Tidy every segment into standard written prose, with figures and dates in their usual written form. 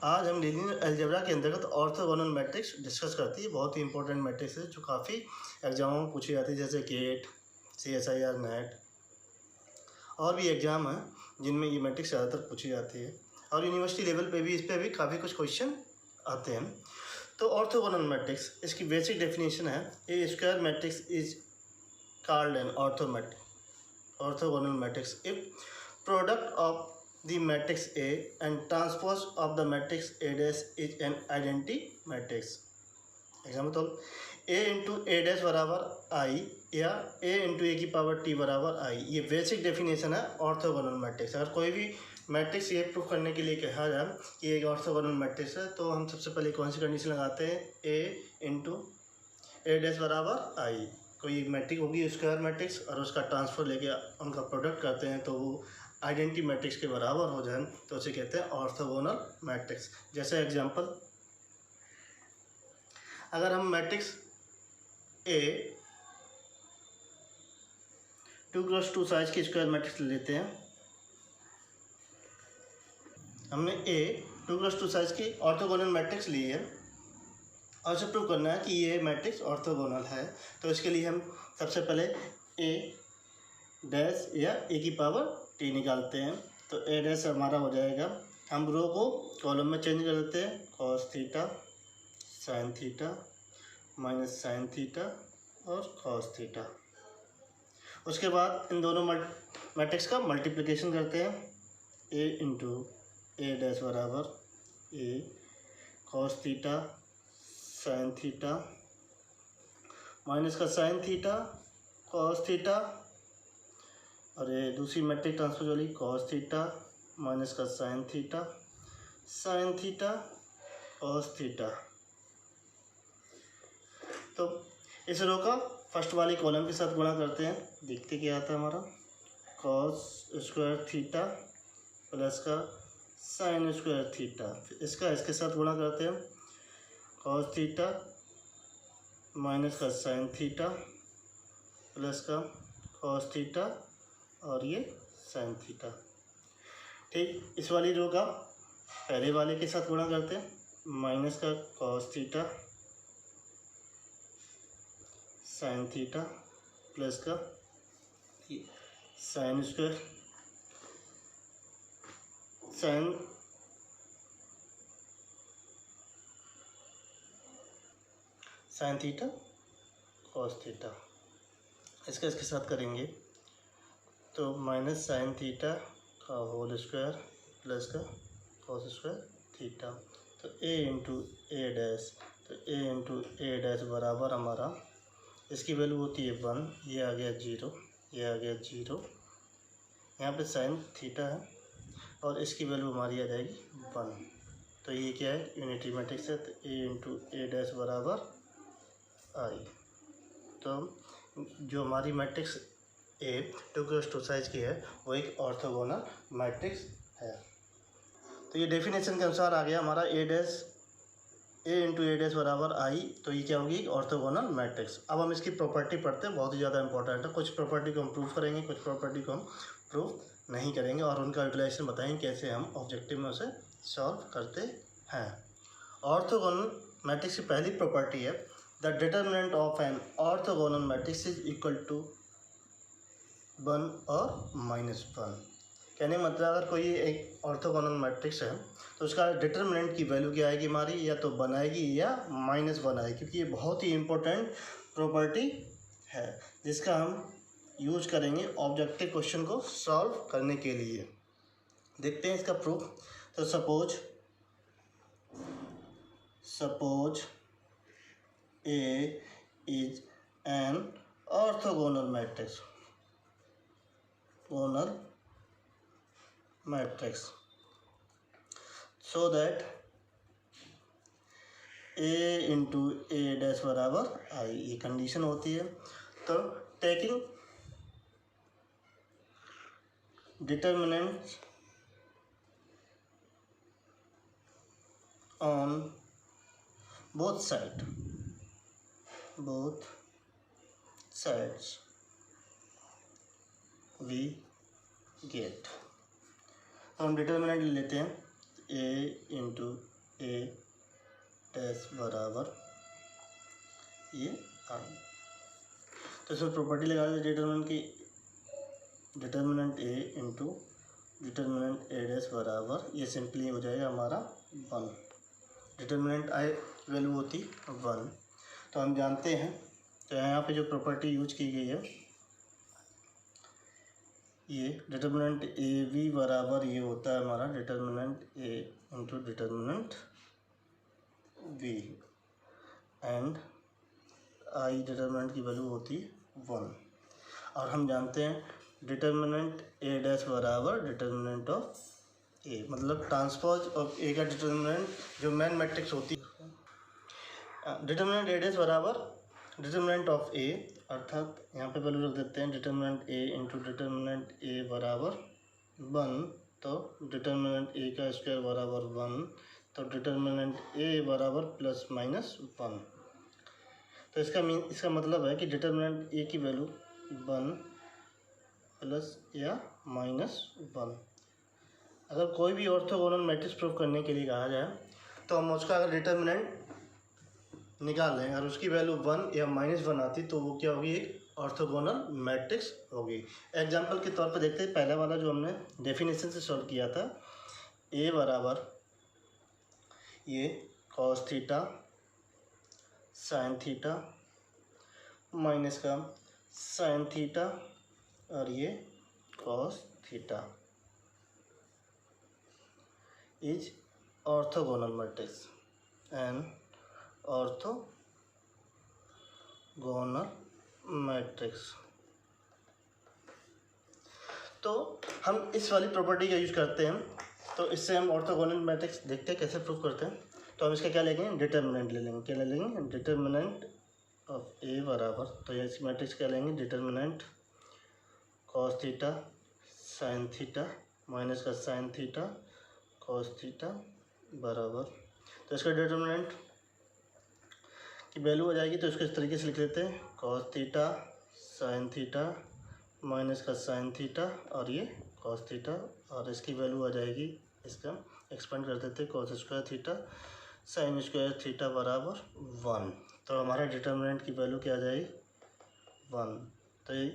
आज हम linear algebra के अंतर्गत ऑर्थोगोनल मैट्रिक्स डिस्कस करती है। बहुत ही इंपॉर्टेंट मैट्रिक्स है जो काफ़ी एग्जामों में पूछी जाती है, जैसे गेट, CSIR, नेट और भी एग्ज़ाम हैं जिनमें ये मैट्रिक्स ज़्यादातर पूछी जाती है और यूनिवर्सिटी लेवल पे भी इस पर भी काफ़ी कुछ क्वेश्चन आते हैं। तो ऑर्थोगोनल मैट्रिक्स, इसकी बेसिक डेफिनेशन है, a square matrix is called an orthogonal matrix if product of the matrix A and transpose of the matrix A dash is an identity matrix। Example, A into A dash बराबर आई या A into ए की power T बराबर आई, ये basic definition है orthogonal matrix. अगर कोई भी matrix ये प्रूफ करने के लिए कहा जाए कि एक ऑर्थोगोनल मैट्रिक्स है तो हम सबसे पहले कौन सी कंडीशन लगाते हैं, A इंटू ए डैश बराबर आई। कोई मैट्रिक्स होगी स्क्वायर मैट्रिक्स और उसका ट्रांसफर लेके उनका प्रोडक्ट करते हैं तो वो आइडेंटिटी मैट्रिक्स के बराबर हो जाए तो उसे कहते हैं ऑर्थोगोनल मैट्रिक्स। जैसे एग्जांपल, अगर हम मैट्रिक्स ए 2x2 साइज की स्क्वायर मैट्रिक्स लेते हैं, हमने ए 2x2 साइज की ऑर्थोगोनल मैट्रिक्स ली है और उसे प्रूव करना है कि ये मैट्रिक्स ऑर्थोगोनल है। तो इसके लिए हम सबसे पहले ए डैश या ए की पावर टी निकालते हैं। तो ए डैश हमारा हो जाएगा, हम रो को कॉलम में चेंज कर देते हैं, cos theta sign theta minus sin theta और कॉस थीटा। उसके बाद इन दोनों मैट्रिक्स का मल्टीप्लिकेशन करते हैं, ए इंटू ए डैश बराबर A cos theta sign theta minus का साइन थीटा कॉस थीटा, और ये दूसरी मैट्रिक ट्रांसफर वाली कॉस थीटा माइनस का साइन थीटा कॉस थीटा। तो इस रो का फर्स्ट वाली कॉलम के साथ गुणा करते हैं, देखते क्या आता है हमारा, कॉस स्क्वायर थीटा प्लस का साइन स्क्वायर थीटा। इसका इसके साथ गुणा करते हैं, कॉस थीटा माइनस का साइन थीटा प्लस का कॉस थीटा और ये साइन थीटा। ठीक, इस वाली रो का पहले वाले के साथ गुणा करते हैं, माइनस का cos theta sign theta plus का sign square sin theta cos theta. इसका इसके साथ करेंगे तो माइनस साइन थीटा का होल स्क्वायर प्लस का कॉस स्क्वायर थीटा। तो ए इंटू ए डैश, तो ए इंटू ए डैश बराबर हमारा, इसकी वैल्यू होती है 1, ये आ गया 0, ये आ गया 0, यहाँ पे साइन थीटा है और इसकी वैल्यू हमारी आ जाएगी 1। तो ये क्या है, यूनिटरी मैट्रिक्स है। तो ए इंटू ए डैश बराबर आई। तो जो हमारी मैट्रिक्स ए 2x2 साइज की है वो एक ऑर्थोगोनल मैट्रिक्स है। तो ये डेफिनेशन के अनुसार आ गया हमारा ए इंटू ए डैश बराबर आई। तो ये क्या होगी, ऑर्थोगोनल मैट्रिक्स। अब हम इसकी प्रॉपर्टी पढ़ते हैं, बहुत ही ज़्यादा इंपॉर्टेंट है। कुछ प्रॉपर्टी को हम प्रूव करेंगे, कुछ प्रॉपर्टी को हम प्रूव नहीं करेंगे और उनका यूटिलाइजेशन बताएंगे कैसे हम ऑब्जेक्टिव में उसे सॉल्व करते हैं। ऑर्थोगोनल मैट्रिक्स की पहली प्रॉपर्टी है, the determinant of an orthogonal matrix is equal to 1 और -1। कहने का मतलब, अगर कोई एक ऑर्थोगोनल मैट्रिक्स है तो उसका डिटर्मिनेंट की वैल्यू क्या आएगी हमारी, या तो 1 आएगी या -1 आएगी, क्योंकि ये बहुत ही इम्पोर्टेंट प्रॉपर्टी है जिसका हम यूज करेंगे ऑब्जेक्टिव क्वेश्चन को सॉल्व करने के लिए। देखते हैं इसका प्रूफ। तो suppose A is an orthogonal matrix so that A into A dash बराबर आई, ये कंडीशन होती है। तो taking determinants on both sides we get। तो हम डिटर्मिनेंट ले लेते हैं, ए इंटू ए डैश बराबर ये आई। तो इसमें प्रॉपर्टी लगा दें डिटर्मिनेंट की, determinant A into determinant A dash बराबर ये सिंपली हो जाएगा हमारा 1। डिटर्मिनेंट आई वैल्यू होती 1। तो हम जानते हैं, तो यहाँ पे जो प्रॉपर्टी यूज की गई है ये डिटर्मिनेंट ए वी बराबर ये होता है हमारा determinant A into determinant V, and I determinant की वैल्यू होती 1। और हम जानते हैं डिटर्मिनेंट ए डैश बराबर डिटर्मिनेंट ऑफ ए, मतलब ट्रांसपोज ऑफ ए का डिटर्मिनेंट जो मेन मैट्रिक्स होती है, डिटर्मिनेंट ए डैश बराबर डिटर्मिनेंट ऑफ ए, अर्थात यहाँ पे वैल्यू रख देते हैं डिटर्मिनेंट ए इंटू डिटर्मिनेंट ए बराबर 1। तो डिटर्मिनेंट ए का स्क्वायर बराबर 1, तो डिटर्मिनेंट ए बराबर प्लस माइनस 1। तो इसका मतलब है कि डिटर्मिनेंट ए की वैल्यू 1 प्लस या माइनस 1। अगर कोई भी ऑर्थोगोनल मैट्रिक्स प्रूव करने के लिए कहा जाए तो हम उसका अगर डिटर्मिनेंट निकाल लें, अगर उसकी वैल्यू 1 या -1 आती तो वो क्या होगी, एक ऑर्थोगोनल मैट्रिक्स होगी। एग्जांपल के तौर पे देखते हैं, पहला वाला जो हमने डेफिनेशन से सॉल्व किया था, ए बराबर ये cos theta sign theta minus का साइन थीटा और ये cos theta is orthogonal matrix and orthogonal matrix. तो हम इस वाली प्रॉपर्टी का यूज करते हैं, तो इससे हम ऑर्थोगोनल मैट्रिक्स देखते हैं कैसे प्रूव करते हैं। तो हम इसका क्या लेंगे, डिटर्मिनेंट ले लेंगे। क्या ले लेंगे, डिटर्मिनेंट ऑफ ए बराबर, तो ये इस मैट्रिक्स क्या लेंगे, determinant cos theta sign theta minus का साइन थीटा कॉस थीटा बराबर, तो इसका डिटर्मिनेंट की वैल्यू हो जाएगी, तो इसको इस तरीके से लिख लेते हैं, cos theta sign theta minus का साइन थीटा और ये कॉस थीटा, और इसकी वैल्यू आ जाएगी, इसका एक्सपेंड कर देते हैं, cos square theta sine square theta बराबर 1। तो हमारा डिटर्मिनेंट की वैल्यू क्या आ जाएगी, 1।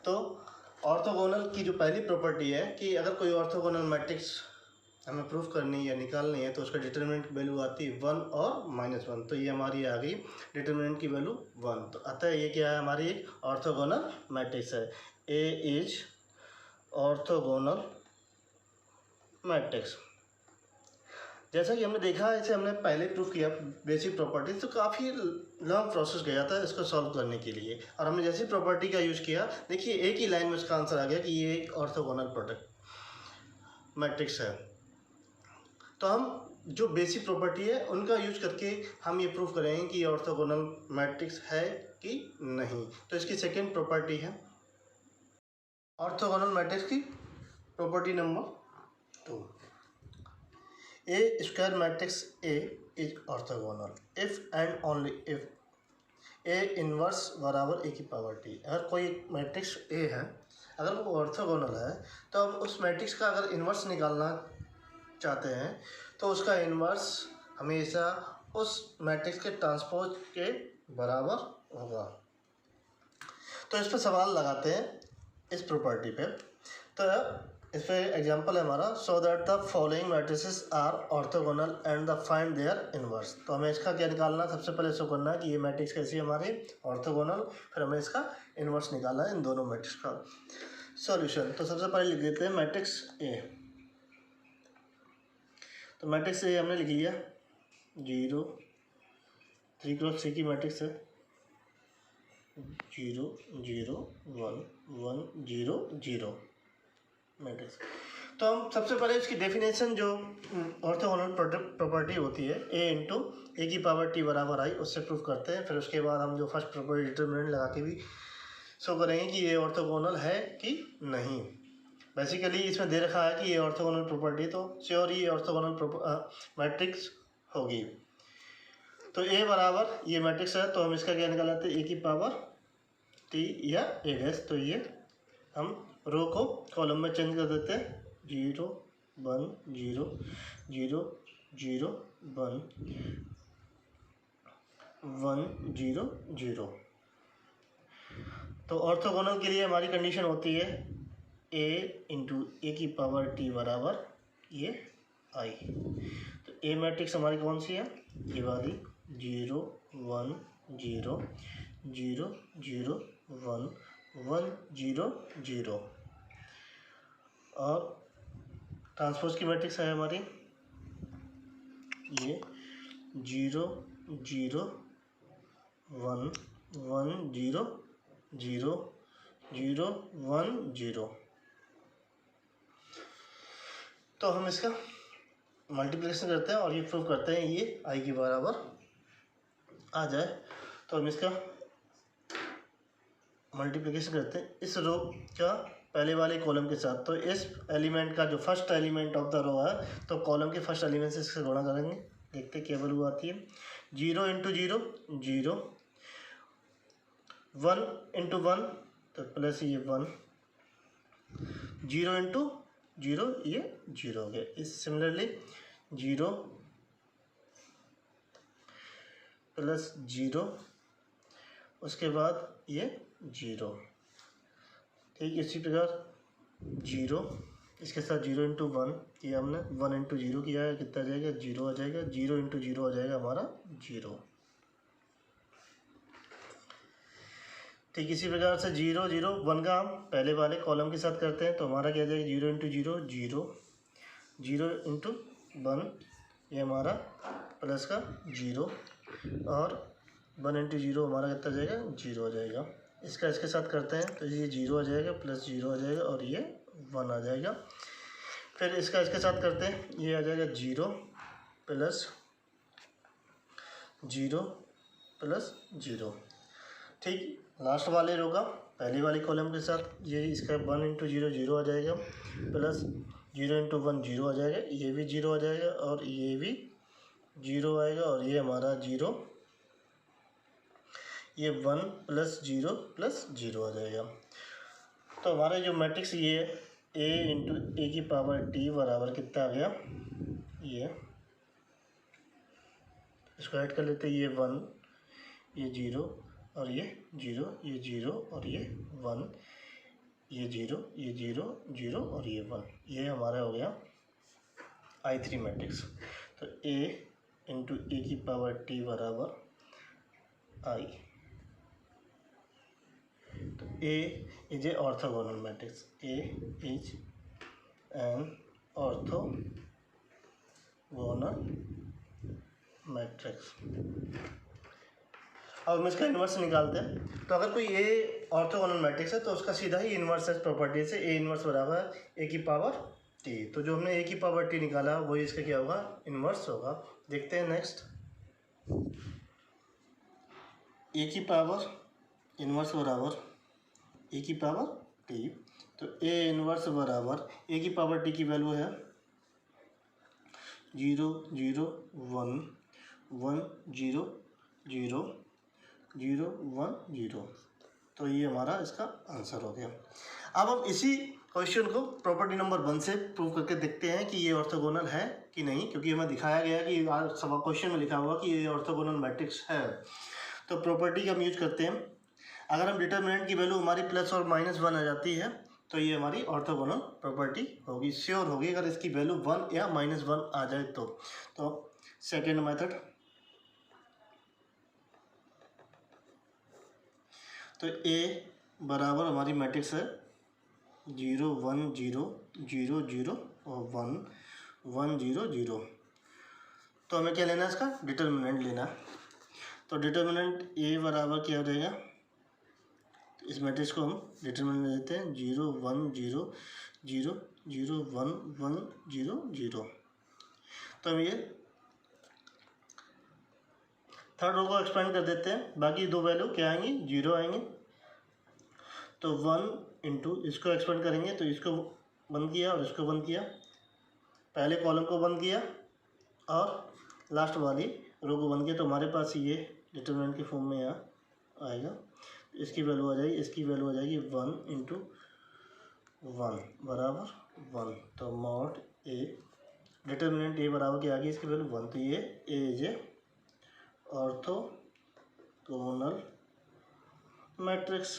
तो ऑर्थोगोनल की जो पहली प्रॉपर्टी है कि अगर कोई ऑर्थोगोनल मैट्रिक्स हमें प्रूफ करनी है या निकालनी है तो उसका डिटर्मिनेंट वैल्यू आती है 1 और -1। तो ये हमारी आ गई डिटर्मिनेंट की वैल्यू 1। तो अतः ये क्या है, हमारी एक ऑर्थोगोनल मैट्रिक्स है। ए इज ऑर्थोगोनल मैट्रिक्स। जैसा कि हमने देखा, इसे हमने पहले प्रूफ किया बेसिक प्रॉपर्टी, तो काफ़ी लॉन्ग प्रोसेस गया था इसको सॉल्व करने के लिए, और हमने जैसी प्रॉपर्टी का यूज़ किया, देखिए एक ही लाइन में उसका आंसर आ गया कि ये एक ऑर्थोगोनल प्रोडक्ट मैट्रिक्स है। तो हम जो बेसिक प्रॉपर्टी है उनका यूज करके हम ये प्रूफ करेंगे कि ये ऑर्थोगोनल मैट्रिक्स है कि नहीं। तो इसकी सेकेंड प्रॉपर्टी है ऑर्थोगोनल मैट्रिक्स की property number 2, A square matrix A is orthogonal if and only if A inverse बराबर ए की पावर टी। अगर कोई मैट्रिक्स ए है, अगर वो ऑर्थोगोनल है, तो हम उस मैट्रिक्स का अगर इनवर्स निकालना चाहते हैं तो उसका इनवर्स हमेशा उस मैट्रिक्स के ट्रांसपोज के बराबर होगा। तो इस पर सवाल लगाते हैं इस प्रॉपर्टी पे। तो इस पर एग्जांपल है हमारा, so that the following matrices are orthogonal and the find their inverse. तो हमें इसका क्या निकालना, सबसे पहले इसको करना है कि ये मैट्रिक्स कैसी है हमारी ऑर्थोगोनल, फिर हमें इसका इनवर्स निकालना है इन दोनों मैट्रिक्स का। सॉल्यूशन, तो सबसे पहले लिख देते हैं मैट्रिक्स ए। तो मैट्रिक्स ए हमने लिख लिया 0 3x3 की मैट्रिक्स है, 0 0 1 1 0 0 मैट्रिक्स। तो हम सबसे पहले इसकी डेफिनेशन जो ऑर्थोगोनल प्रॉपर्टी होती है ए इंटू ए की पावर टी बराबर आई, उससे प्रूफ करते हैं। फिर उसके बाद हम जो फर्स्ट प्रॉपर्टी डिटर्मिनेंट लगा के भी शो करेंगे कि ये ऑर्थोगोनल है कि नहीं। बेसिकली इसमें दे रखा है कि ये ऑर्थोगोनल प्रॉपर्टी, तो श्योर ही ऑर्थोगोनल मैट्रिक्स होगी। तो ए बराबर ये मैट्रिक्स है, तो हम इसका क्या निकालते हैं, ए की पावर टी या ए डैश। तो ये हम रो को कॉलम में चेंज कर देते हैं, 0 1 0 0 0 1 1 0 0। तो ऑर्थोगोनल के लिए हमारी कंडीशन होती है a इंटू ए की पावर t बराबर ये i। तो ए मैट्रिक्स हमारी कौन सी है, ये वाली 0 1 0 0 0 1 1 0 0। और ट्रांसपोज की मैट्रिक्स है हमारी ये 0 0 1 1 0 0 0 1 0। तो हम इसका मल्टीप्लिकेशन करते हैं और ये प्रूव करते हैं ये आई के बराबर आ जाए। तो हम इसका मल्टीप्लिकेशन करते हैं इस रो का पहले वाले कॉलम के साथ। तो इस एलिमेंट का जो first element of the row है, तो कॉलम के फर्स्ट एलिमेंट से इससे गुणा करेंगे, देखते क्या वैल्यू आती है। 0 इंटू 0 0, 1 इंटू 1 तो प्लस ये 1, 0 इंटू 0 ये 0 हो गया। इस सिमिलरली 0 प्लस 0, उसके बाद ये 0, ठीक। इसी प्रकार 0 इसके साथ 0 इंटू 1 किया हमने, 1 इंटू 0 किया है, कितना आ जाएगा 0 आ जाएगा, 0 इंटू 0 आ जाएगा हमारा 0, ठीक। इसी प्रकार से 0 0 1 का हम पहले वाले कॉलम के साथ करते हैं, तो हमारा क्या आ जाएगा 0 इंटू 0 0, 0 इंटू 1 ये हमारा प्लस का 0, और 1 इंटू 0 हमारा कितना जाएगा 0 आ जाएगा। इसका इसके साथ करते हैं तो ये 0 आ जाएगा, प्लस 0 आ जाएगा, और ये 1 आ जाएगा। फिर इसका इसके साथ करते हैं, ये आ जाएगा 0 प्लस 0 प्लस 0, ठीक। लास्ट वाले रो का पहले वाले कॉलम के साथ ये इसका 1 इंटू 0 0 आ जाएगा, प्लस 0 इंटू 1 0 आ जाएगा, ये भी 0 आ जाएगा, और ये भी 0 आएगा, और ये हमारा 0, ये 1 प्लस 0 प्लस 0 आ जाएगा। तो हमारा जो मैट्रिक्स ये a इंटू ए की पावर t बराबर कितना आ गया, ये इसको ऐड कर लेते हैं, ये 1 ये 0 और ये 0 ये 0 और ये 1, ये 0 ये 0 0 और ये 1, ये हमारा हो गया I3 मैट्रिक्स। तो a इंटू ए की पावर t बराबर I। तो A is a orthogonal matrix, A is an orthogonal matrix. अब हम इसका इन्वर्स निकालते हैं। तो अगर कोई ए ऑर्थोगोनल मैट्रिक्स है तो उसका सीधा ही इन्वर्स है प्रॉपर्टी से, ए इन्वर्स बराबर ए की पावर टी। तो जो हमने ए की पावर टी निकाला वही इसका क्या होगा, इन्वर्स होगा। देखते हैं नेक्स्ट, ए की पावर इन्वर्स बराबर ए की पावर टी। तो ए इन्वर्स बराबर ए की पावर टी की वैल्यू है 0 0 1 1 0 0 0 1 0। तो ये हमारा इसका आंसर हो गया। अब हम इसी क्वेश्चन को प्रॉपर्टी नंबर 1 से प्रूव करके देखते हैं कि ये ऑर्थोगोनल है कि नहीं, क्योंकि हमें दिखाया गया कि क्वेश्चन में लिखा हुआ कि ये ऑर्थोगोनल मैट्रिक्स है। तो प्रॉपर्टी का हम यूज करते हैं। अगर हम डिटर्मिनेंट की वैल्यू हमारी प्लस और माइनस 1 आ जाती है तो ये हमारी ऑर्थोगोनल प्रॉपर्टी होगी, श्योर होगी, अगर इसकी वैल्यू 1 या -1 आ जाए तो सेकेंड मेथड, तो ए बराबर हमारी मैट्रिक्स है 0 1 0 0 0 और 1 1 0 0। तो हमें क्या लेना है, इसका डिटर्मिनेंट लेना है। तो डिटर्मिनेंट ए बराबर क्या हो जाएगा, इस मैट्रिक्स को हम डिटरमिनेंट लेते हैं 0 1 0 0 0 1 1 0 0। तो हम ये थर्ड रो को एक्सपेंड कर देते हैं, बाकी दो वैल्यू क्या आएंगी 0 आएंगे। तो 1 इंटू इसको एक्सपेंड करेंगे, तो इसको बंद किया और इसको बंद किया, पहले कॉलम को बंद किया और लास्ट वाली रो को बंद किया, तो हमारे पास ये डिटरमिनेंट के फॉर्म में यहाँ आएगा। इसकी वैल्यू आ जाएगी, इसकी वैल्यू आ जाएगी 1 इंटू 1 बराबर 1। तो मॉड ए डिटर्मिनेंट ए बराबर के आगे इसकी वैल्यू 1, तो ये ए इज ए ऑर्थोगोनल मैट्रिक्स।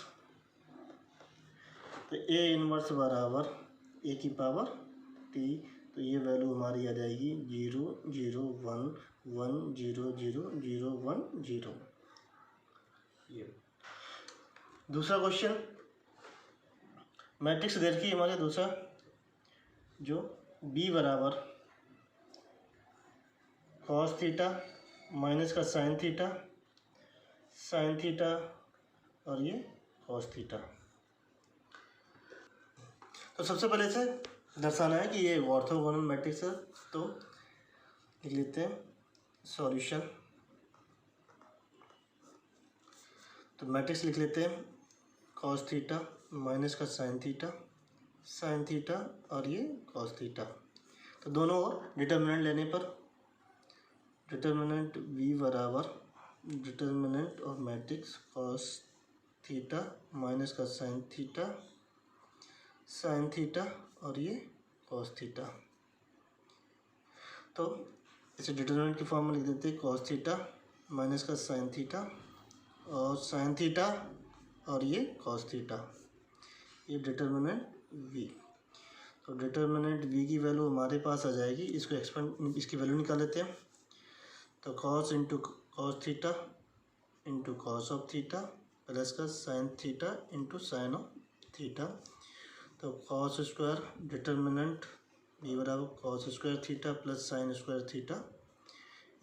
तो ए इनवर्स बराबर ए की पावर टी, तो ये वैल्यू हमारी आ जाएगी 0 0 1 1 0 0 0 1 0। ये दूसरा क्वेश्चन मैट्रिक्स देखिए हमारे दूसरा, जो बी बराबर कॉस थीटा माइनस का साइन थीटा और ये कॉस थीटा। तो सबसे पहले इसे दर्शाना है कि ये ऑर्थोगोनल मैट्रिक्स है, तो लिख लेते हैं सॉल्यूशन। तो मैट्रिक्स लिख लेते हैं कॉस थीटा माइनस का साइन थीटा और ये कॉस थीटा। तो दोनों और डिटर्मिनेंट लेने पर डिटर्मिनेंट v बराबर determinant of matrix cos theta minus का साइन थीटा और ये कॉस थीटा। तो इसे डिटर्मिनेंट की फॉर्म में लिख देते हैं कॉस थीटा माइनस का साइन थीटा और ये कॉस थीटा, ये डिटर्मिनेंट v। तो डिटर्मिनेंट v की वैल्यू हमारे पास आ जाएगी, इसको एक्सपेंड इसकी वैल्यू निकाल लेते हैं। तो cos into cos theta into cos of theta plus का sign theta into sin of theta. तो कॉस स्क्वायर डिटर्मिनेंट v बराबर cos square theta plus sign square theta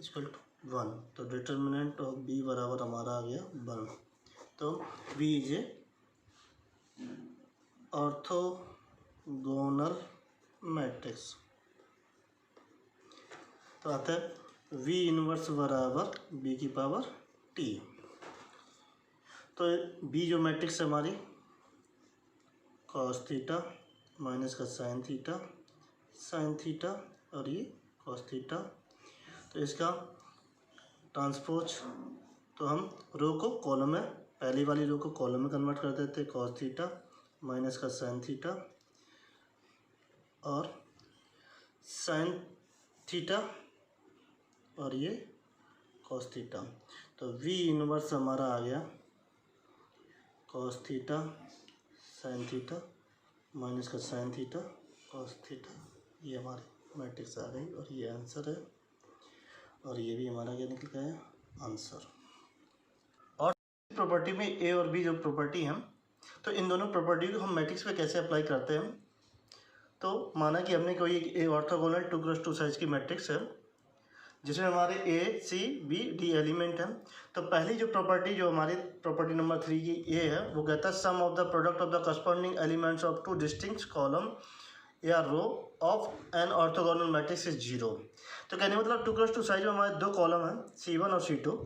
equal to 1। तो डिटर्मिनेंट ऑफ b बराबर हमारा आ गया 1। तो v is a orthogonal matrix. तो आता है v इनवर्स बराबर b की पावर t। तो b जो मैट्रिक्स है हमारी कॉस थीटा माइनस का साइन थीटा और ये कॉस थीटा। तो इसका ट्रांसपोज, तो हम रो को कॉलम में, पहली वाली रो को कॉलम में कन्वर्ट कर देते हैं, कॉस थीटा माइनस का साइन थीटा और साइन थीटा और ये कॉस थीटा। तो v इनवर्स हमारा आ गया cos theta sign theta minus का साइन थीटा कॉस थीटा। ये हमारी मैट्रिक्स आ गई और ये आंसर है, और ये भी हमारा क्या निकल गया आंसर। और प्रॉपर्टी में ए और बी जो प्रॉपर्टी है, तो इन दोनों प्रॉपर्टी को हम मैट्रिक्स पे कैसे अप्लाई करते हैं। तो माना कि हमने कोई एक ऑर्थोगोनल 2x2 साइज की मैट्रिक्स है जिसमें हमारे ए सी बी डी एलिमेंट हैं। तो पहली जो प्रॉपर्टी, जो हमारी प्रॉपर्टी नंबर 3 की ए है, वो कहता है sum of the product of the corresponding elements of two distinct column या row of an orthogonal matrix is 0। तो कहने मतलब 2x2 साइज में हमारे दो कॉलम हैं C1 और C2।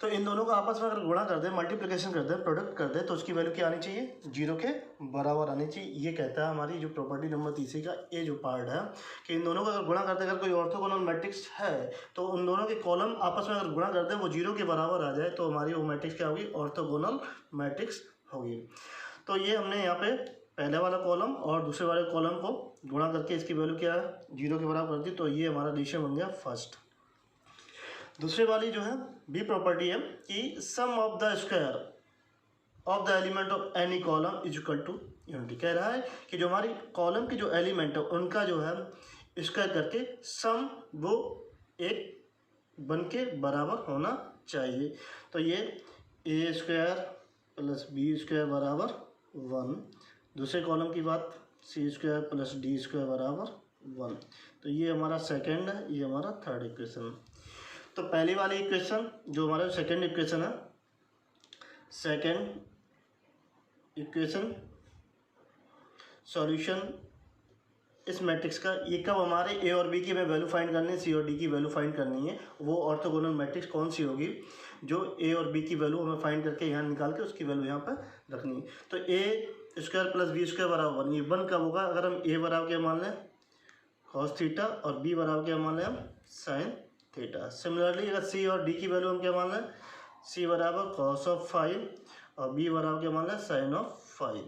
तो इन दोनों को आपस में अगर गुणा कर दें, मल्टीप्लिकेशन कर दें, प्रोडक्ट कर दें, तो उसकी वैल्यू क्या आनी चाहिए 0 के बराबर आनी चाहिए। ये कहता है हमारी जो प्रॉपर्टी नंबर 3 का ए जो पार्ट है कि इन दोनों को अगर गुणा करते, अगर कोई ऑर्थोगोनल मैट्रिक्स है तो उन दोनों के कॉलम आपस में अगर गुणा कर दें वो 0 के बराबर आ जाए तो हमारी वो मैट्रिक्स क्या होगी, ऑर्थोगोनल मैट्रिक्स होगी। तो ये हमने यहाँ पे पहले वाला कॉलम और दूसरे वाले कॉलम को गुणा करके इसकी वैल्यू क्या है 0 के बराबर कर दी, तो ये हमारा डिसीजन बन गया फर्स्ट। दूसरी वाली जो है बी प्रॉपर्टी है कि sum of the square of the element of any column is equal to unity. कह रहा है कि जो हमारी कॉलम की जो एलिमेंट है उनका जो है स्क्वायर करके सम वो एक बन के बराबर होना चाहिए। तो ये ए स्क्वायर प्लस बी स्क्वायर बराबर 1। दूसरे कॉलम की बात सी स्क्वायर प्लस डी स्क्वायर बराबर 1। तो ये हमारा सेकेंड है, ये हमारा थर्ड इक्वेशन। तो पहली वाली इक्वेशन जो हमारा सेकेंड इक्वेशन है, सेकेंड इक्वेशन सॉल्यूशन इस मैट्रिक्स का, ये कब हमारे ए और बी की हमें वैल्यू फाइंड करनी है, सी और डी की वैल्यू फाइंड करनी है, वो ऑर्थोगोनल मैट्रिक्स कौन सी होगी जो ए और बी की वैल्यू हमें फाइंड करके यहाँ निकाल के उसकी वैल्यू यहाँ पर रखनी है। तो A square plus B square बराबर 1, ये 1 कब होगा अगर हम ए बराबर क्या मान लें कॉस थीटा और बी बराबर क्या मान लें हम साइन थीटा। सिमिलरली अगर सी और डी की वैल्यू हम क्या मान लें, सी बराबर कॉस ऑफ 5 और बी बराबर क्या मान लें साइन ऑफ 5।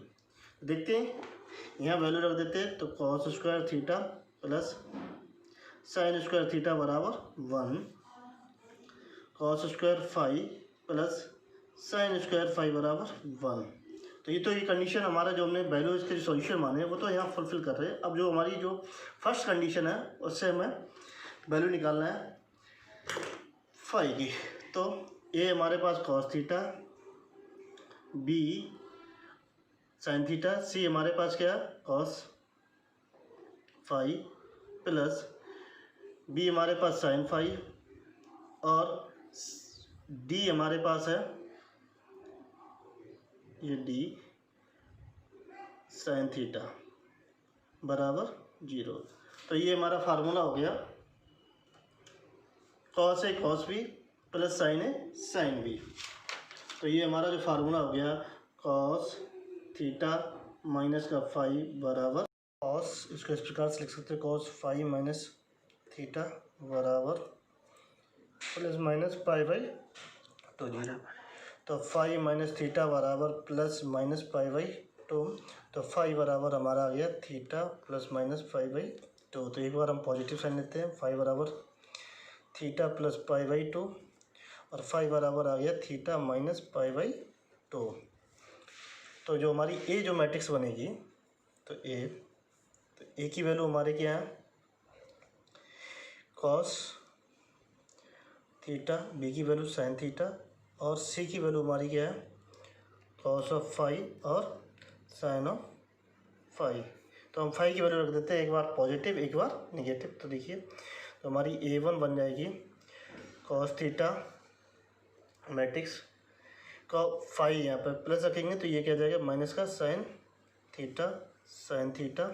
देखते हैं यहाँ वैल्यू रख देते हैं तो cos square theta plus sign square theta बराबर 1, cos square phi plus sign square phi बराबर 1। तो ये कंडीशन हमारा जो हमने वैल्यू इसके जो सॉल्यूशन माने वो तो यहाँ फुलफिल कर रहे हैं। अब जो हमारी जो फर्स्ट कंडीशन है उससे हमें वैल्यू निकालना है फाई की। तो ए हमारे पास cos theta, B sin theta, C हमारे पास क्या है कॉस फाई प्लस बी हमारे पास साइन फाई और डी हमारे पास है ये डी साइन थीटा बराबर 0। तो ये हमारा फार्मूला हो गया cos A cos B plus sign A sine B. तो ये हमारा जो फार्मूला हो गया कॉस थीटा माइनस का फाई बराबर कॉस, इसको इस प्रकार से लिख सकते हैं कॉस फाई माइनस थीटा बराबर प्लस माइनस पाई बाई 2। तो फाई माइनस थीटा बराबर प्लस माइनस पाई बाई 2। तो फाई बराबर हमारा आ गया theta plus minus pi by 2। तो एक बार हम पॉजिटिव साइन लेते हैं, फाई बराबर थीटा प्लस पाई बाई 2 और फाई बराबर आ गया थीटा माइनस पाई बाई 2। तो जो हमारी ए जो मैट्रिक्स बनेगी तो ए की वैल्यू हमारे क्या है कॉस थीटा, बी की वैल्यू साइन थीटा और सी की वैल्यू हमारी क्या है कॉस ऑफ फाई और साइन ऑफ फाई। तो हम फाई की वैल्यू रख देते हैं, एक बार पॉजिटिव एक बार निगेटिव। तो देखिए तो हमारी A1 बन जाएगी कॉस थीटा मैट्रिक्स का फाई यहाँ पर प्लस रखेंगे तो ये क्या जाएगा माइनस का साइन थीटा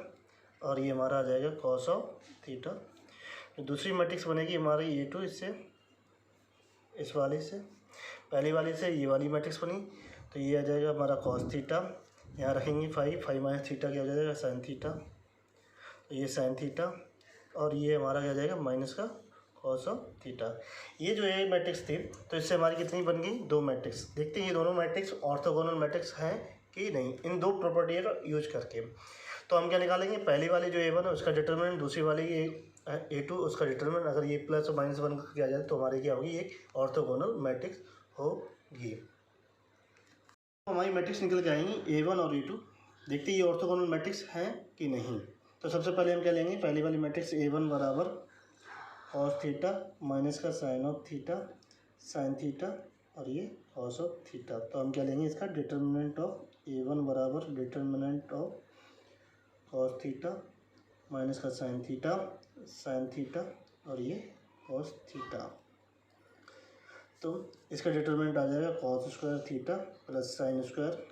और ये हमारा आ जाएगा कॉस ऑफ थीटा। तो दूसरी मैट्रिक्स बनेगी हमारी A2 इससे इस वाले से, पहली वाली से ये वाली मैट्रिक्स बनी तो ये आ जाएगा हमारा कॉस थीटा, यहाँ रखेंगे फाई माइनस थीटा क्या हो जाएगा साइन थीटा, तो ये साइन थीटा और ये हमारा क्या जाएगा माइनस का कॉस ऑफ थीटा। ये जो ए मैट्रिक्स थी तो इससे हमारी कितनी बन गई दो मैट्रिक्स। देखते हैं ये दोनों मैट्रिक्स ऑर्थोगोनल मैट्रिक्स हैं कि नहीं इन दो प्रॉपर्टी का यूज करके। तो हम क्या निकालेंगे पहली वाली जो A1 है उसका डिटरमिनेंट, दूसरी वाली A2 उसका डिटरमिनेंट। अगर ये प्लस और माइनस 1 किया जाए तो हमारी क्या होगी एक ऑर्थोगोनल मैट्रिक्स होगी। हमारी मैट्रिक्स निकल के आएंगी A1 और A2। देखते हैं ये ऑर्थोगोनल मैट्रिक्स हैं कि नहीं। तो सबसे पहले हम क्या लेंगे पहली वाली मैट्रिक्स A1 बराबर कॉस थीटा माइनस का sine of theta sign theta और ये कॉस ऑफ थीटा। तो हम क्या लेंगे इसका डिटरमिनेंट ऑफ A1 बराबर determinant of cos theta minus का साइन थीटा और ये कॉस थीटा। तो इसका डिटरमिनेंट आ जाएगा cos square theta plus sign square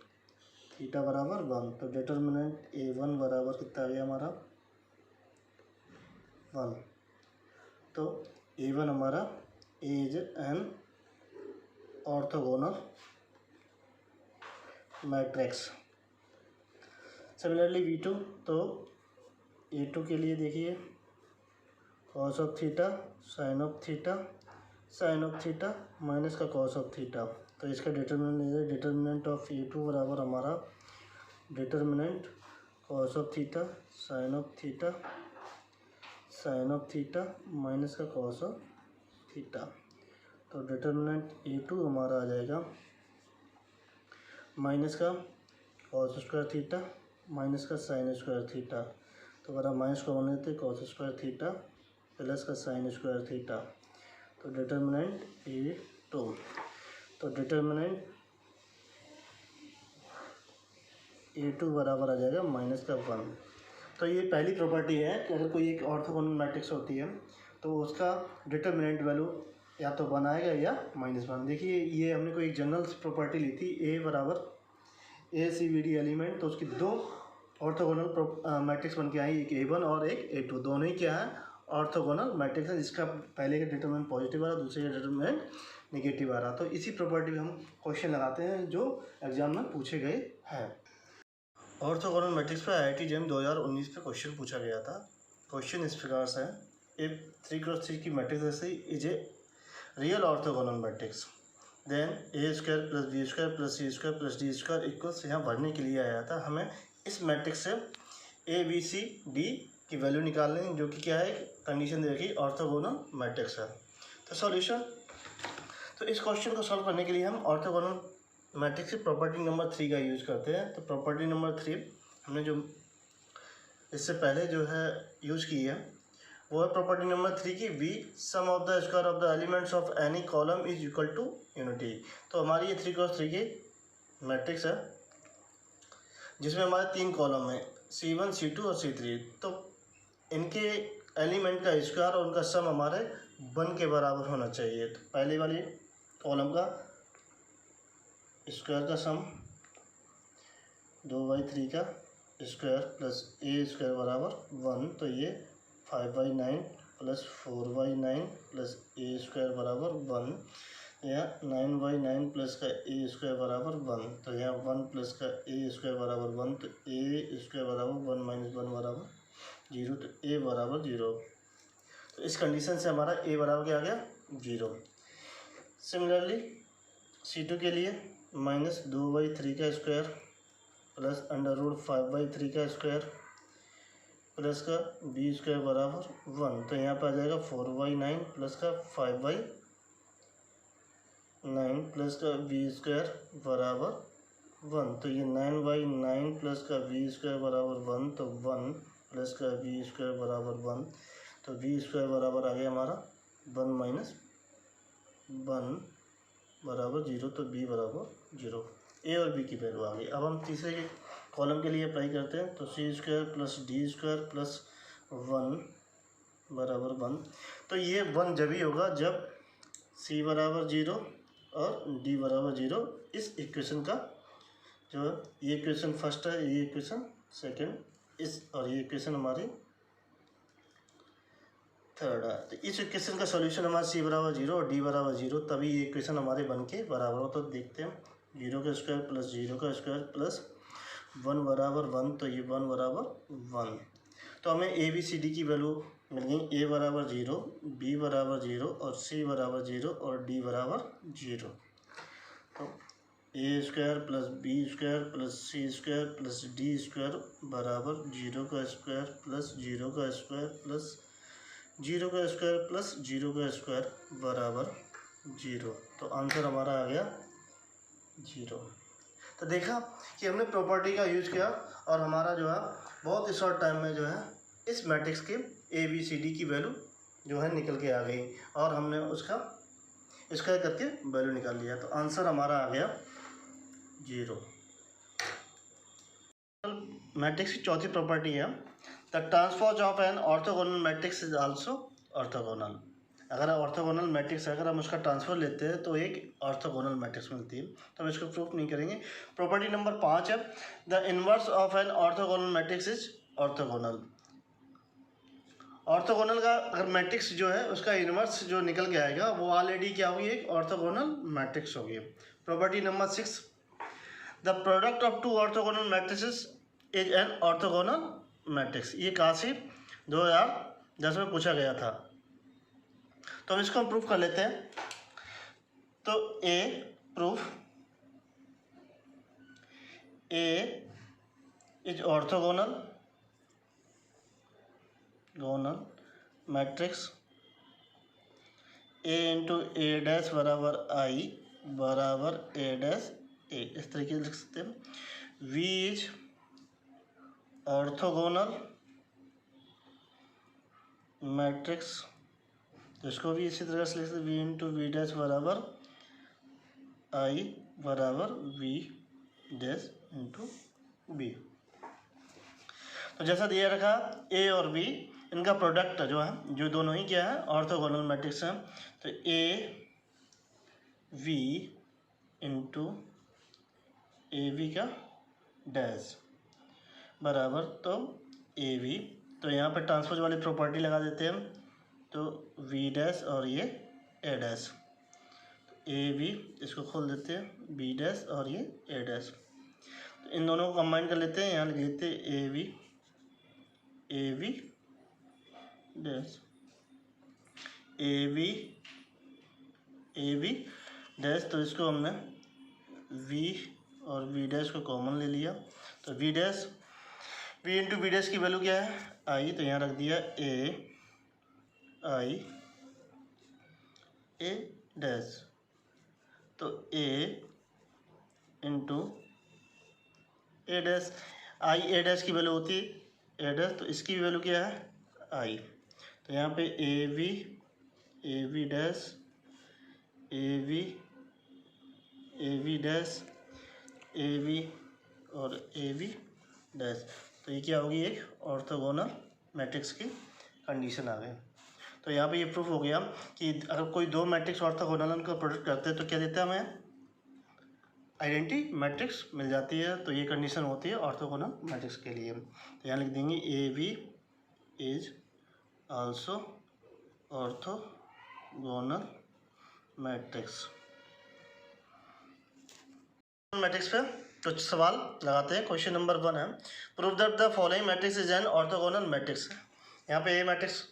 theta बराबर 1। तो डिटरमिनेंट A1 बराबर कितना आ गया हमारा 1। तो A1 हमारा is an orthogonal matrix. Similarly V2 तो A2 के लिए देखिए cos of theta sign of theta minus का कॉस ऑफ थीटा। तो इसका डिटरमिनेंट ऑफ A2 बराबर हमारा determinant cos of theta sign of theta minus का कॉस ऑफ थीटा। तो डिटरमिनेंट A2 हमारा आ जाएगा माइनस का कॉस स्क्वायर थीटा माइनस का साइन स्क्वायर थीटा। तो अगर हम माइनस को बना लेते कॉस स्क्वायर थीटा प्लस का साइन स्क्वायर थीटा। तो डिटरमिनेंट A2 तो डिटरमिनेंट A2 बराबर आ जाएगा माइनस का 1। तो ये पहली प्रॉपर्टी है कि अगर कोई एक ऑर्थोगोनल मैट्रिक्स होती है तो उसका डिटरमिनेंट वैल्यू या तो 1 आएगा या -1। देखिए ये हमने कोई एक जनरल प्रॉपर्टी ली थी A बराबर ACBD एलिमेंट। तो उसकी दो ऑर्थोगोनल मैट्रिक्स बन के आई, एक A1 और एक A2। दोनों ही क्या है ऑर्थोगोनल मैट्रिक्स है जिसका पहले का डिटरमिनेंट पॉजिटिव आ रहा दूसरे का डिटरमिनेंट नेगेटिव आ रहा। तो इसी प्रॉपर्टी में हम क्वेश्चन लगाते हैं जो एग्जाम में पूछे गए हैं। ऑर्थोगोनल मैट्रिक्स पर IIT JEM 2019 पे क्वेश्चन पूछा गया था। क्वेश्चन इस प्रकार से है इफ 3x3 की मैट्रिक्स ऐसे is a real orthogonal matrix then A² + B² + C² + D² equals यहाँ भरने के लिए आया था। हमें इस मैट्रिक्स से ए बी सी डी की वैल्यू निकालनी है, जो कि क्या है, कंडीशन दे रखी ऑर्थोगोनल मैट्रिक्स है। तो सॉल्यूशन, तो इस क्वेश्चन को सॉल्व करने के लिए हम ऑर्थोगोनल मैट्रिक्स की प्रॉपर्टी नंबर 3 का यूज़ करते हैं। तो प्रॉपर्टी नंबर 3 हमने जो इससे पहले जो है यूज़ की है वो है प्रॉपर्टी नंबर 3 की we sum of the square of the elements of any column is equal to unity. तो हमारी ये 3x3 की मैट्रिक्स है जिसमें हमारे 3 कॉलम हैं C1 C2 और C3। तो इनके एलिमेंट का स्क्वायर और उनका सम हमारे 1 के बराबर होना चाहिए। तो पहले वाली कॉलम का स्क्वायर का सम 2/3 का स्क्वायर प्लस ए स्क्वायर बराबर 1। तो ये 5/9 प्लस 4/9 प्लस ए स्क्वायर बराबर 1। यहाँ 9/9 प्लस का ए स्क्वायर बराबर 1। तो यहाँ 1 प्लस का ए स्क्वायर बराबर 1। तो ए स्क्वायर बराबर 1 - 1 बराबर 0। तो ए बराबर 0। तो इस कंडीशन से हमारा ए बराबर क्या आ गया, 0। सिमिलरली C2 के लिए -2/3 का स्क्वायर प्लस √5/3 का स्क्वायर प्लस का बी स्क्वायर बराबर 1। तो यहाँ पर आ जाएगा 4/9 प्लस का 5/9 प्लस का बी स्क्वायर बराबर 1। तो ये 9/9 प्लस का बी स्क्वायर बराबर 1। तो 1 प्लस का बी स्क्वायर बराबर 1। तो बी स्क्वायर बराबर आ गया हमारा 1 - 1 बराबर 0। तो बी बराबर 0। ए और बी की वैल्यू आ गई। अब हम तीसरे के कॉलम के लिए अप्लाई करते हैं। तो C square plus D square plus 1 बराबर 1। तो ये 1 जब ही होगा जब सी बराबर 0 और डी बराबर 0। इस इक्वेशन का जो है, ये इक्वेशन फर्स्ट है, ये इक्वेशन सेकंड, और ये इक्वेशन हमारी थर्ड है। तो इस इक्वेशन का सॉल्यूशन हमारा सी बराबर 0 और डी बराबर 0, तभी ये इक्वेशन हमारे बन के बराबर हो। तो देखते हैं 0 का स्क्वायर प्लस 0 का स्क्वायर प्लस 1 बराबर 1। तो ये 1 बराबर 1। तो हमें ए बी सी डी की वैल्यू मिल गई। ए बराबर 0, बी बराबर 0 और सी बराबर 0 और डी बराबर 0। तो A square plus B square plus C square plus D square बराबर 0 का स्क्वायर प्लस 0 का स्क्वायर प्लस 0 का स्क्वायर प्लस 0 का स्क्वायर बराबर 0। तो आंसर हमारा आ गया 0। तो देखा कि हमने प्रॉपर्टी का यूज़ किया और हमारा जो है बहुत ही शॉर्ट टाइम में जो है इस मैट्रिक्स के ए बी सी डी की वैल्यू जो है निकल के आ गई और हमने उसका स्क्वायर करके वैल्यू निकाल लिया। तो आंसर हमारा आ गया 0। मैट्रिक्स की चौथी प्रॉपर्टी है the transpose of an orthogonal matrix is also orthogonal. अगर ऑर्थोगोनल मैट्रिक्स अगर हम उसका ट्रांसफर लेते हैं तो एक ऑर्थोगोनल मैट्रिक्स मिलती है। तो हम इसको प्रूफ नहीं करेंगे। प्रॉपर्टी नंबर 5 है the inverse of an orthogonal matrix is orthogonal. Orthogonal का अगर मैट्रिक्स जो है उसका इनवर्स जो निकल के आएगा वो ऑलरेडी क्या होगी, एक ऑर्थोगोनल मैट्रिक्स होगी। Property number 6 the product of 2 orthogonal matrixes is an orthogonal matrix. ये कहाँ से 2010 में पूछा गया था। तो हम इसको प्रूफ कर लेते हैं। तो A proof A is orthogonal matrix A into A dash बराबर आई बराबर ए डैश ए। इस तरीके से लिख सकते हैं। वी इज ऑर्थोगोनल मैट्रिक्स, तो इसको भी इसी तरह से लिख सकते वी इंटू वी डैश बराबर आई बराबर वी डैश इंटू बी। तो जैसा दिया रखा ए और बी इनका प्रोडक्ट जो है, जो दोनों ही क्या है ऑर्थोगोनल मैट्रिक्स है। तो A V into A V का डैश बराबर तो ए वी। तो यहाँ पर ट्रांसपोज वाली प्रॉपर्टी लगा देते हैं हम। तो वी डैश और ये ए डैश, ए वी इसको खोल देते हैं बी डैश और ये ए डैश। तो इन दोनों को कंबाइन कर लेते हैं। यहाँ लिख लेते हैं A V dash A V dash. तो इसको हमने वी और वी डैश को कॉमन ले लिया। तो v dash v into v dash की वैल्यू क्या है आई, तो यहाँ रख दिया ए आई ए डैश, तो A into A dash, I A dash की वैल्यू होती है ए डैश, तो इसकी वैल्यू क्या है आई, तो यहाँ पे A V dash A V dash A V और ए वी डैश, तो ये क्या होगी एक ऑर्थोगोनल मैट्रिक्स की कंडीशन आ गई। तो यहाँ पे ये प्रूफ हो गया कि अगर कोई दो मैट्रिक्स ऑर्थोगोनल का प्रोडक्ट करते हैं तो क्या देता है हमें आइडेंटिटी मैट्रिक्स मिल जाती है, तो ये कंडीशन होती है ऑर्थोगोनल मैट्रिक्स के लिए। तो यहाँ लिख देंगे A V is also orthogonal matrix. Matrix पे कुछ सवाल लगाते हैं। क्वेश्चन नंबर 1 है, prove that the following matrix is an orthogonal matrix. यहाँ पे ए मैट्रिक्स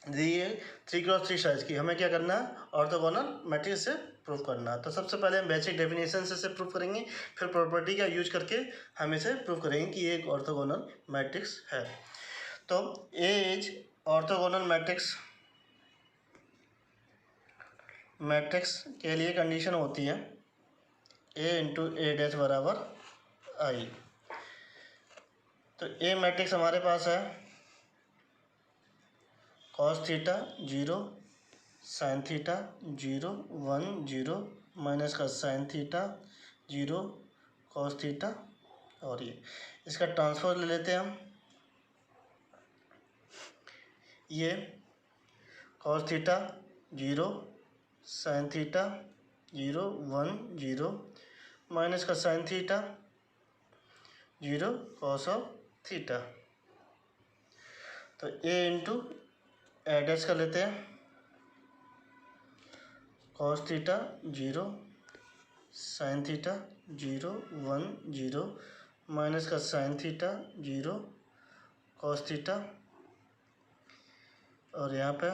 दी है 3x3 साइज की, हमें क्या करना है ऑर्थोगोनल मैट्रिक्स से प्रूव करना है। तो सबसे पहले हम बेसिक डेफिनेशन से प्रूव करेंगे, फिर प्रॉपर्टी का यूज करके हम इसे प्रूव करेंगे कि ये एक ऑर्थोगोनल मैट्रिक्स है। तो ए इज ऑर्थोगोनल मैट्रिक्स के लिए कंडीशन होती है ए इंटू ए डैश बराबर आई। तो ए मैट्रिक्स हमारे पास है cos theta 0 sine theta 0 1 0 minus का साइन थीटा 0 कॉस थीटा, और ये इसका ट्रांसफर ले लेते हैं हम। ये cos theta 0 sine theta 0 1 0 minus का sign theta 0 cos of theta, तो ए इंटू ए डैश कर लेते हैं, cos theta 0 sine theta 0 1 0 minus का साइन थीटा 0 कॉस थीटा, और यहाँ पे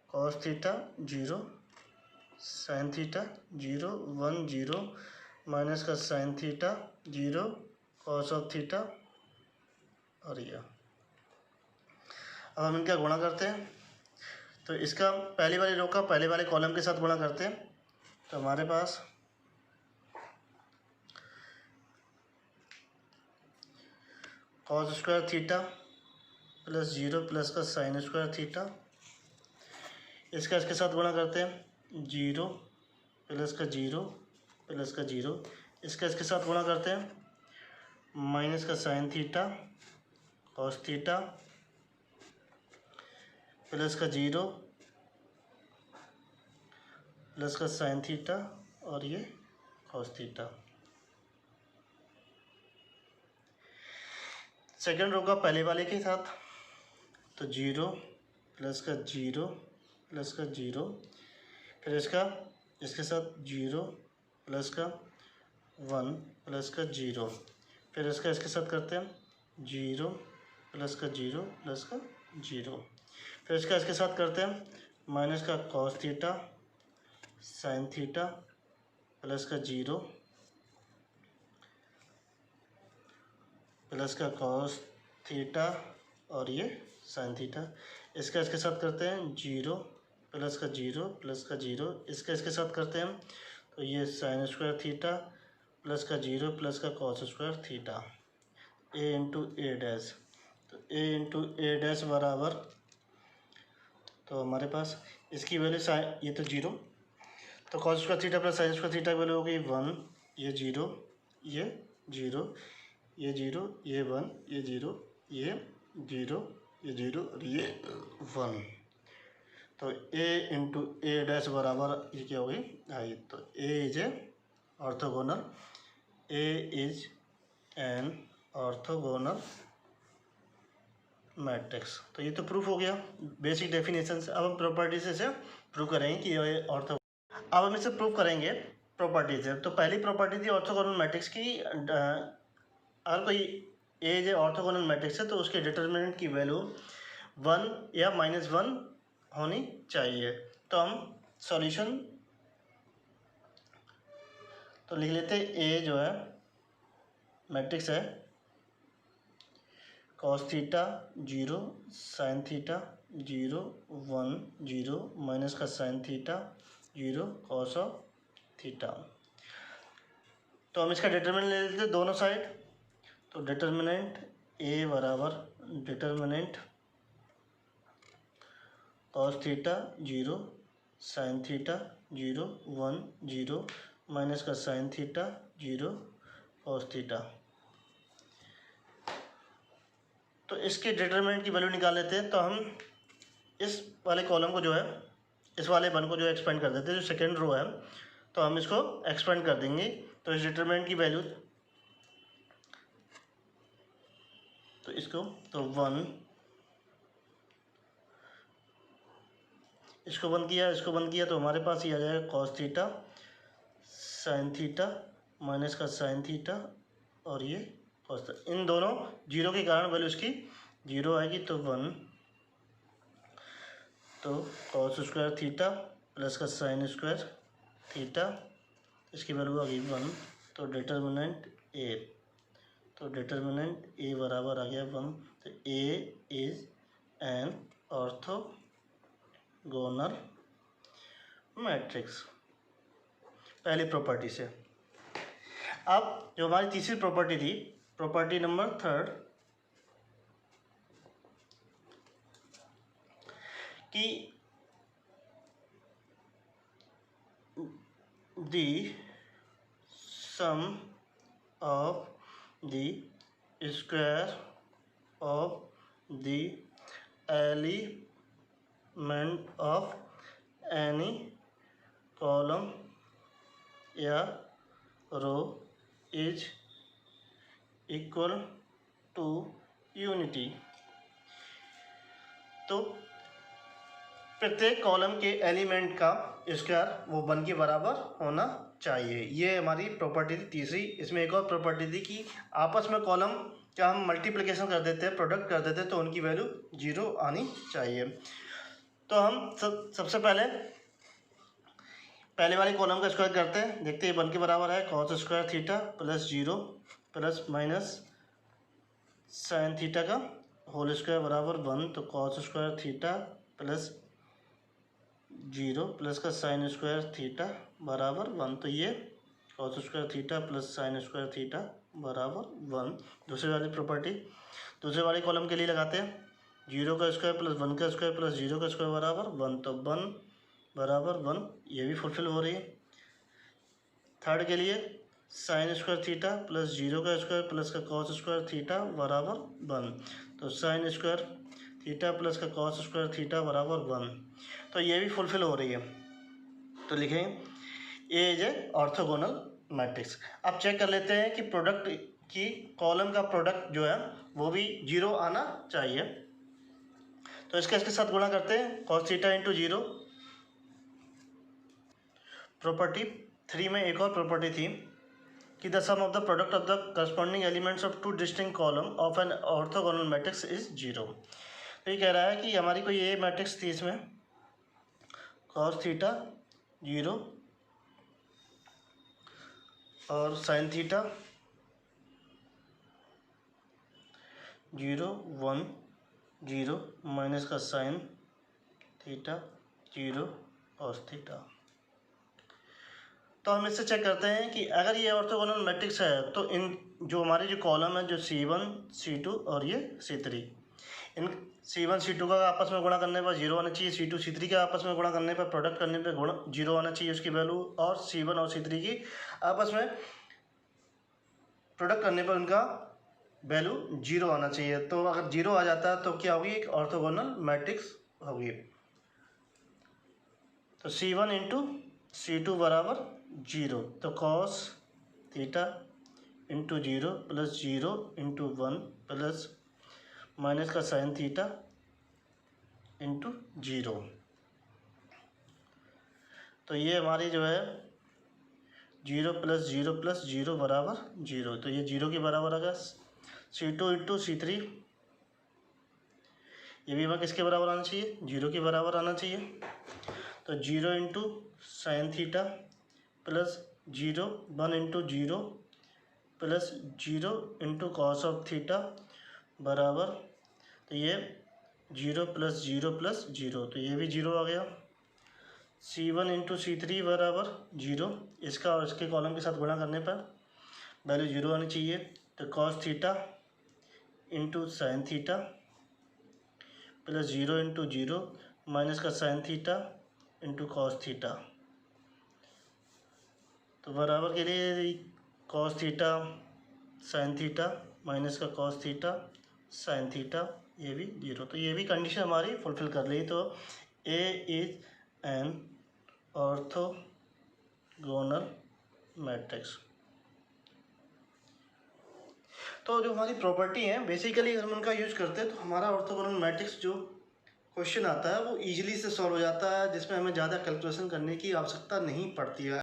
cos theta 0 sine theta 0 1 0 minus का sign theta 0 cos of theta, और यह अब हम इनका गुणा करते हैं। तो इसका पहली वाली रो का पहले वाले कॉलम के साथ गुणा करते हैं, तो हमारे पास cos square theta plus 0 plus का साइन स्क्वायर थीटा, इसका इसके साथ गुणा करते हैं 0 प्लस का 0 प्लस का 0, इसका इसके साथ गुणा करते हैं माइनस का sign theta cos theta plus का 0 प्लस का साइन थीटा, और ये कॉस थीटा। सेकेंड रो का पहले वाले के साथ, तो 0 प्लस का 0 प्लस का 0, फिर इसका इसके साथ 0 प्लस का 1 प्लस का 0, फिर इसका इसके साथ करते हैं 0 प्लस का 0 प्लस का 0, फिर इसका इसके साथ करते हैं माइनस का cos theta sign theta plus का 0 प्लस का कॉस थीटा, और ये साइन थीटा, इसका इसके साथ करते हैं 0 प्लस का 0 प्लस का 0, इसका इसके साथ करते हैं तो ये साइन स्क्वायर थीटा प्लस का 0 प्लस का cos square theta, A into A dash, तो ए इंटू ए डैश बराबर, तो हमारे पास इसकी वैल्यू साइन, ये तो 0, तो cos square theta plus sign square theta की वैल्यू हो गई 1, ये 0 ये 0 ये 0 ये 1 ये 0 ये 0 ये 0 और ये 1, तो a इंटू ए डैश बराबर ये क्या होगी आई। तो a is a orthogonal, a is an orthogonal matrix. तो ये तो प्रूफ हो गया बेसिक डेफिनेशन से। अब हम प्रॉपर्टी से प्रूव करेंगे कि ये ऑर्थो, अब हम इसे प्रूव करेंगे प्रॉपर्टी से। तो पहली प्रॉपर्टी थी ऑर्थोगोनल मैट्रिक्स की, अगर कोई ए जो ऑर्थोगोनल मैट्रिक्स है तो उसके डिटर्मिनेंट की वैल्यू 1 या -1 होनी चाहिए। तो हम सॉल्यूशन तो लिख लेते हैं, ए जो है मैट्रिक्स है cos theta 0 sine theta 0 1 0 minus का sign theta 0 cos of theta. तो हम इसका डिटरमिनेंट ले लेते हैं दोनों साइड। तो डिटरमिनेंट ए बराबर determinant cos theta 0 sine theta 0 1 0 minus का साइन थीटा 0 कॉस थीटा। तो इसके डिटरमिनेंट की वैल्यू निकाल लेते हैं। तो हम इस वाले कॉलम को जो है, इस वाले वन को जो है एक्सपेंड कर देते हैं, जो सेकेंड रो है, तो हम इसको एक्सपेंड कर देंगे। तो इस डिटरमिनेंट की वैल्यू, तो इसको तो 1, इसको बंद किया, इसको बंद किया, तो हमारे पास ये आ जाएगा cos theta sign theta minus का साइन थीटा और ये कॉस थीटा। इन दोनों जीरो के कारण वैल्यू इसकी 0 आएगी। तो 1, तो कॉस स्क्वायर थीटा प्लस का साइन स्क्वायर थीटा, इसकी वैल्यू आ गई 1। तो डिटरमिनेंट ए, तो डिटरमिनेंट ए बराबर आ गया 1। तो ए इज एन ऑर्थोगोनल मैट्रिक्स, पहली प्रॉपर्टी से। अब जो हमारी तीसरी प्रॉपर्टी थी, प्रॉपर्टी नंबर 3, कि the sum of the square of the element of any column या रो is equal to unity। तो प्रत्येक कॉलम के एलिमेंट का स्क्वायर वो 1 के बराबर होना चाहिए। ये हमारी प्रॉपर्टी थी तीसरी। इसमें एक और प्रॉपर्टी थी कि आपस में कॉलम क्या हम मल्टीप्लिकेशन कर देते हैं, प्रोडक्ट कर देते हैं, तो उनकी वैल्यू 0 आनी चाहिए। तो हम सबसे पहले वाले कॉलम का स्क्वायर करते हैं, देखते हैं 1 के बराबर है। Cos square theta plus 0 plus minus sin theta का होल स्क्वायर बराबर 1। तो cos square theta plus 0 plus का साइन स्क्वायर थीटा बराबर 1। तो ये cos square theta plus sign square theta बराबर 1। दूसरी वाली प्रॉपर्टी दूसरे वाले कॉलम के लिए लगाते हैं। 0 का स्क्वायर प्लस 1 का स्क्वायर प्लस 0 का स्क्वायर बराबर 1। तो 1 बराबर 1, ये भी फुलफिल हो रही है। थर्ड के लिए साइन स्क्वायर थीटा प्लस 0 का स्क्वायर प्लस का कॉस स्क्वायर थीटा बराबर 1। तो साइन स्क्वायर थीटा प्लस का कॉस स्क्वायर थीटा बराबर 1। तो ये भी फुलफिल हो रही है। तो लिखें ए इज ए ऑर्थोगोनल मैट्रिक्स। अब चेक कर लेते हैं कि प्रोडक्ट की कॉलम का प्रोडक्ट जो है वो भी 0 आना चाहिए। तो इसके साथ गुणा करते हैं। Cos theta into 0। प्रॉपर्टी 3 में एक और प्रॉपर्टी थी कि the sum of the product of the corresponding elements of 2 distinct column of an orthogonal matrix is 0। तो ये कह रहा है कि हमारी कोई ये मैट्रिक्स थी, इसमें कॉस थीटा 0 और साइन थीटा 0 1 0 माइनस का साइन थीटा 0 कॉस थीटा। तो हम इससे चेक करते हैं कि अगर ये ऑर्थोगोनल मैट्रिक्स है तो इन जो हमारी जो कॉलम है, जो C1 C2 और ये C3, इन C1 C2 का आपस में गुणा करने पर 0 आना चाहिए। C2 C3 का आपस में गुणा करने पर, प्रोडक्ट करने पर 0 आना चाहिए उसकी वैल्यू। और C1 और C3 की आपस में प्रोडक्ट करने पर उनका वैल्यू 0 आना चाहिए। तो अगर 0 आ जाता है तो क्या होगी, एक ऑर्थोगोनल मैट्रिक्स होगी। तो C1 इंटू C2 बराबर 0। तो cos theta into 0 plus 0 into 1 plus minus का साइन थीटा इंटू 0। तो ये हमारी जो है 0 प्लस 0 प्लस 0 बराबर 0। तो ये 0 के बराबर आ गया। C2 इंटू C3, ये भी हमें किसके बराबर आना चाहिए, 0 के बराबर आना चाहिए। तो 0 into sine theta plus 0 1 into 0 plus 0 into cos of theta बराबर, तो ये 0 प्लस 0 प्लस 0, तो ये भी 0 आ गया। C1 इंटू C3 बराबर 0, इसका और इसके कॉलम के साथ गुणा करने पर वैल्यू 0 आनी चाहिए। तो cos theta into sine theta plus 0 into 0 minus का sign theta into cos theta, तो बराबर के लिए cos theta sign theta minus का कॉस थीटा साइन थीटा, ये भी 0, तो ये भी कंडीशन हमारी फुलफिल कर ली। तो ए इज एन ऑर्थोगोनल मैट्रिक्स। तो जो हमारी प्रॉपर्टी है बेसिकली हम उनका यूज करते हैं तो हमारा ऑर्थोगोनल मैट्रिक्स जो क्वेश्चन आता है वो इजीली से सॉल्व हो जाता है, जिसमें हमें ज़्यादा कैलकुलेशन करने की आवश्यकता नहीं पड़ती है।